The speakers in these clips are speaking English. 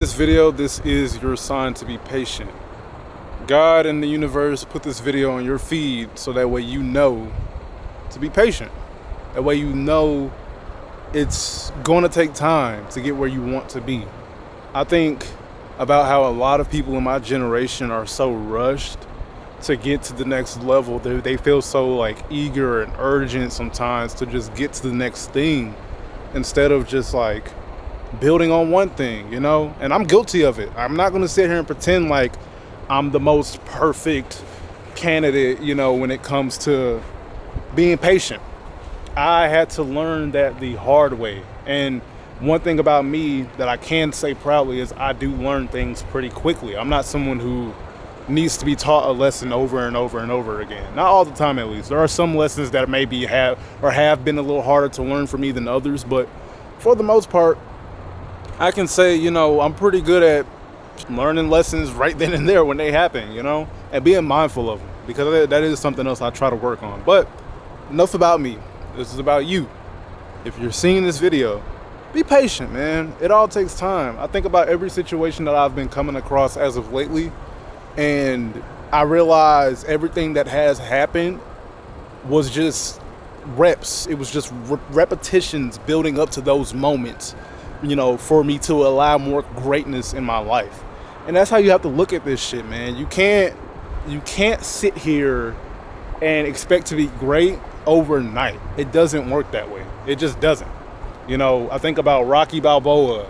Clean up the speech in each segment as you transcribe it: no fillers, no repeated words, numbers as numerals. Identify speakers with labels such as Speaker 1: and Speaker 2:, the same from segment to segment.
Speaker 1: This video, this is your sign to be patient. God and the universe put this video on your feed so that way you know to be patient. That way you know it's going to take time to get where you want to be. I think about how a lot of people in my generation are so rushed to get to the next level. They feel so like eager and urgent sometimes to just get to the next thing instead of just like building on one thing, and I'm guilty of it. I'm not going to sit here and pretend like I'm the most perfect candidate, when it comes to being patient. I had to learn that the hard way. And one thing about me that I can say proudly is I do learn things pretty quickly. I'm not someone who needs to be taught a lesson over and over and over again. Not all the time, at least. There are some lessons that maybe have been a little harder to learn for me than others, but for the most part, I can say, I'm pretty good at learning lessons right then and there when they happen, and being mindful of them, because that is something else I try to work on. But enough about me. This is about you. If you're seeing this video, be patient, man. It all takes time. I think about every situation that I've been coming across as of lately, and I realize everything that has happened was just reps. It was just repetitions building up to those moments, for me to allow more greatness in my life. And that's how you have to look at this shit, man. You can't sit here and expect to be great overnight. It doesn't work that way. It just doesn't. I think about Rocky Balboa,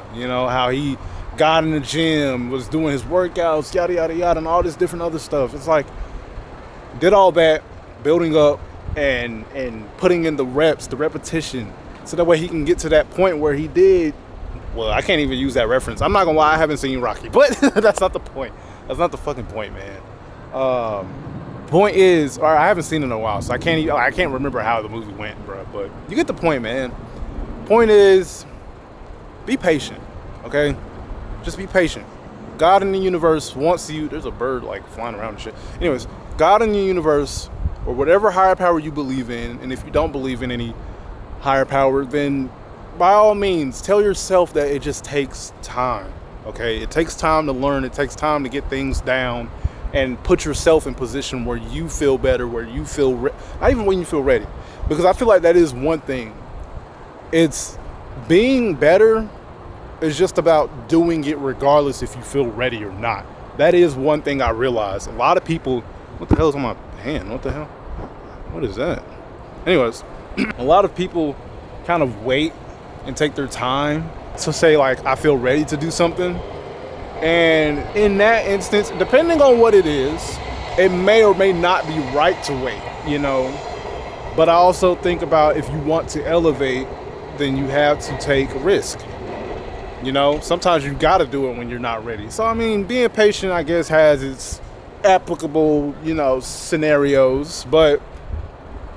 Speaker 1: how he got in the gym, was doing his workouts, yada, yada, yada, and all this different other stuff. It's like, did all that, building up and putting in the reps, the repetition, so that way he can get to that point where he did. Well, I can't even use that reference. I'm not gonna lie, I haven't seen Rocky, but that's not the point. That's not the fucking point, man. Point is, or I haven't seen it in a while, so I can't remember how the movie went, bro. But you get the point, man. Point is, be patient, okay? Just be patient. God in the universe wants you. There's a bird like flying around and shit. Anyways, God in the universe, or whatever higher power you believe in, and if you don't believe in any higher power, then by all means, tell yourself that it just takes time, okay? It takes time to learn. It takes time to get things down and put yourself in position where you feel better, where you feel, not even when you feel ready. Because I feel like that is one thing. It's being better is just about doing it regardless if you feel ready or not. That is one thing I realize. A lot of people, what the hell is on my hand? What the hell? What is that? Anyways, a lot of people kind of wait and take their time to say like, I feel ready to do something. And in that instance, depending on what it is, it may or may not be right to wait, But I also think about, if you want to elevate, then you have to take a risk. Sometimes you got to do it when you're not ready. So, I mean, being patient, I guess, has its applicable, scenarios. But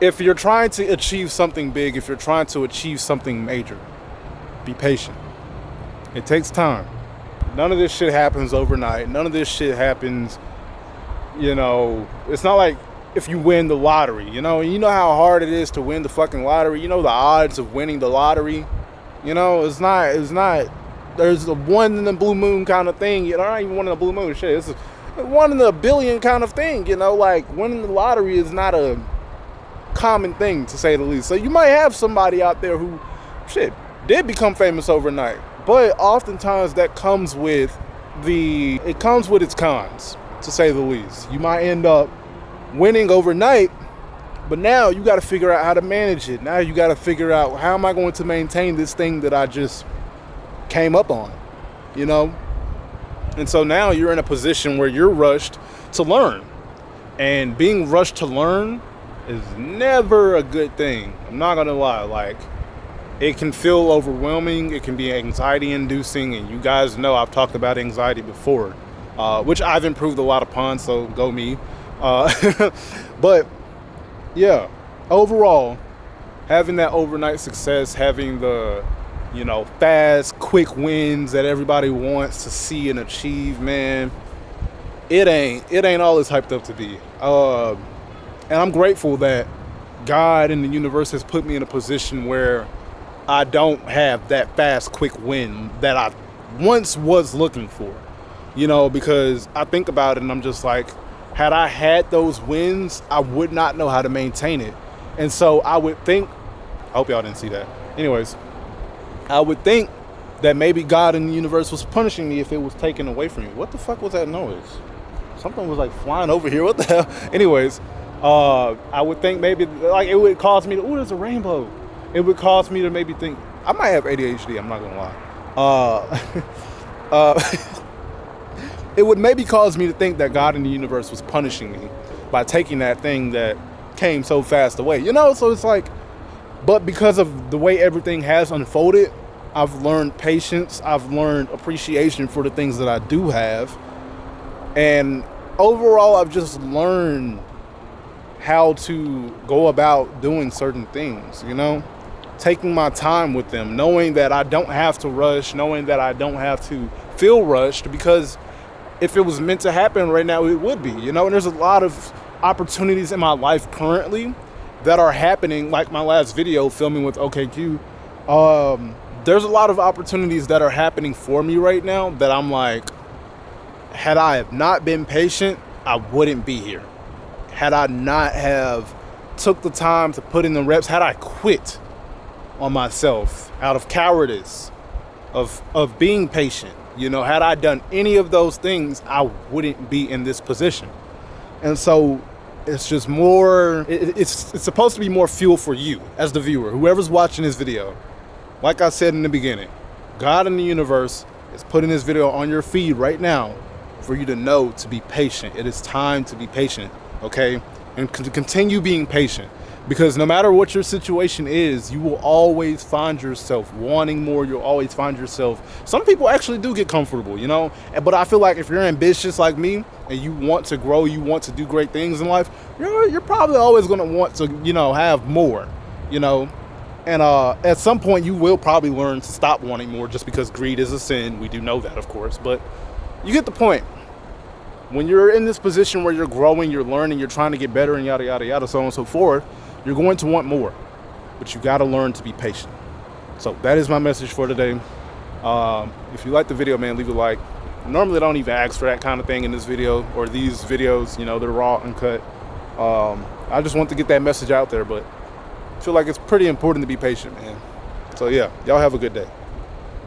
Speaker 1: if you're trying to achieve something big, if you're trying to achieve something major, be patient. It takes time. None of this shit happens overnight. None of this shit happens, it's not like if you win the lottery, you know how hard it is to win the fucking lottery. The odds of winning the lottery, it's not, there's a one in the blue moon kind of thing, not even one in the blue moon, shit. It's a one in a billion kind of thing, like winning the lottery is not a common thing, to say the least. So you might have somebody out there who, did become famous overnight. But oftentimes that comes with its cons, to say the least. You might end up winning overnight, but now you got to figure out how to manage it. Now you got to figure out, how am I going to maintain this thing that I just came up on, And so now you're in a position where you're rushed to learn. And being rushed to learn is never a good thing. I'm not going to lie. Like, it can feel overwhelming. It can be anxiety inducing. And you guys know I've talked about anxiety before, which I've improved a lot upon. So go me. But yeah, overall, having that overnight success, having the, fast, quick wins that everybody wants to see and achieve, man, it ain't all it's hyped up to be. And I'm grateful that God and the universe has put me in a position where I don't have that fast, quick win that I once was looking for, you know, because I think about it and I'm just like, had I had those wins, I would not know how to maintain it. And so I would think, I hope y'all didn't see that. Anyways, I would think that maybe God in the universe was punishing me if it was taken away from me. What the fuck was that noise? Something was like flying over here. What the hell? Anyways, I would think maybe like it would cause me to, ooh, there's a rainbow. It would cause me to maybe think, I might have ADHD, I'm not gonna lie. It would maybe cause me to think that God in the universe was punishing me by taking that thing that came so fast away, you know? So it's like, but because of the way everything has unfolded, I've learned patience, I've learned appreciation for the things that I do have. And overall, I've just learned how to go about doing certain things, you know? Taking my time with them, knowing that I don't have to rush, knowing that I don't have to feel rushed, because if it was meant to happen right now, it would be, you know? And there's a lot of opportunities in my life currently that are happening, like my last video filming with OKQ. There's a lot of opportunities that are happening for me right now that I'm like, had I have not been patient, I wouldn't be here. Had I not have took the time to put in the reps, had I quit on myself out of cowardice, of being patient, you know, had I done any of those things, I wouldn't be in this position. And so it's just more, it's supposed to be more fuel for you as the viewer, whoever's watching this video. Like I said in the beginning, God in the universe is putting this video on your feed right now for you to know to be patient. It is time to be patient, okay? And to continue being patient, because no matter what your situation is, you will always find yourself wanting more. You'll always find yourself, some people actually do get comfortable, you know? But I feel like if you're ambitious like me and you want to grow, you want to do great things in life, you're probably always gonna want to, you know, have more, you know? And at some point you will probably learn to stop wanting more, just because greed is a sin. We do know that, of course, but you get the point. When you're in this position where you're growing, you're learning, you're trying to get better and yada, yada, yada, so on and so forth, you're going to want more, but you got to learn to be patient. So that is my message for today. If you like the video, man, leave a like. Normally I don't even ask for that kind of thing in this video or these videos, you know, they're raw and cut. I just want to get that message out there, but I feel like it's pretty important to be patient, man. So yeah, y'all have a good day.